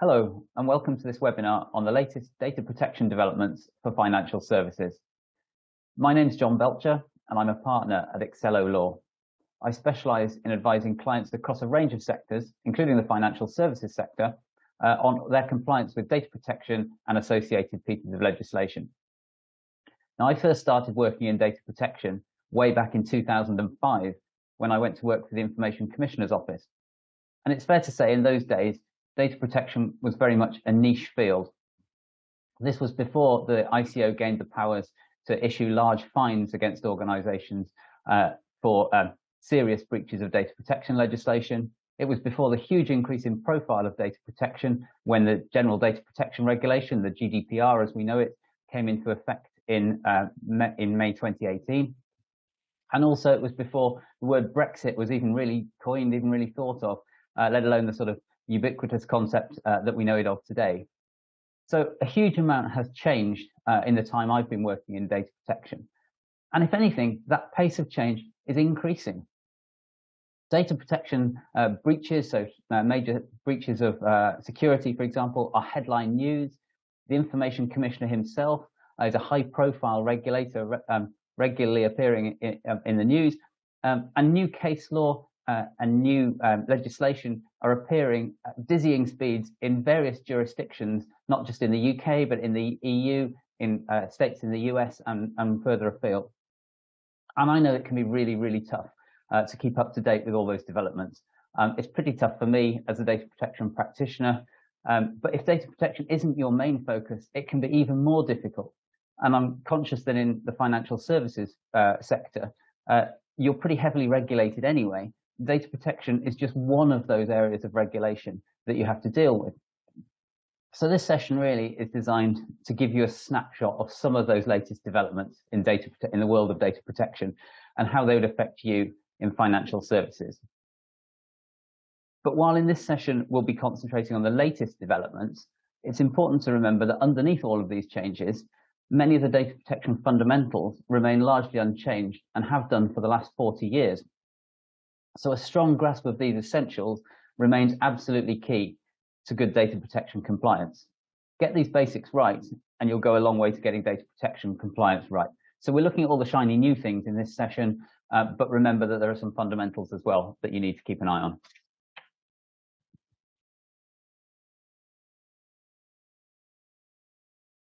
Hello, and welcome to this webinar on the latest data protection developments for financial services. My name is John Belcher, and I'm a partner at Excello Law. I specialize in advising clients across a range of sectors, including the financial services sector, on their compliance with data protection and associated pieces of legislation. Now, I first started working in data protection way back in 2005 when I went to work for the Information Commissioner's Office. And it's fair to say in those days, data protection was very much a niche field. This was before the ICO gained the powers to issue large fines against organizations for serious breaches of data protection legislation. It was before the huge increase in profile of data protection when the General Data Protection Regulation, the GDPR as we know it, came into effect in May 2018. And also it was before the word Brexit was even really coined, even really thought of, let alone the sort of ubiquitous concept that we know it of today. So a huge amount has changed in the time I've been working in data protection. And if anything, that pace of change is increasing. Data protection breaches, so major breaches of security, for example, are headline news. The Information Commissioner himself is a high-profile regulator regularly appearing in the news, and new case law and new legislation are appearing at dizzying speeds in various jurisdictions, not just in the UK, but in the EU, in states in the US and further afield. And I know it can be really, really tough to keep up to date with all those developments. It's pretty tough for me as a data protection practitioner, but if data protection isn't your main focus, it can be even more difficult. And I'm conscious that in the financial services sector, you're pretty heavily regulated anyway. Data protection is just one of those areas of regulation that you have to deal with. So this session really is designed to give you a snapshot of some of those latest developments in the world of data protection and how they would affect you in financial services. But while in this session we'll be concentrating on the latest developments, it's important to remember that underneath all of these changes, many of the data protection fundamentals remain largely unchanged and have done for the last 40 years. So a strong grasp of these essentials remains absolutely key to good data protection compliance. Get these basics right, and you'll go a long way to getting data protection compliance right. So we're looking at all the shiny new things in this session, but remember that there are some fundamentals as well that you need to keep an eye on.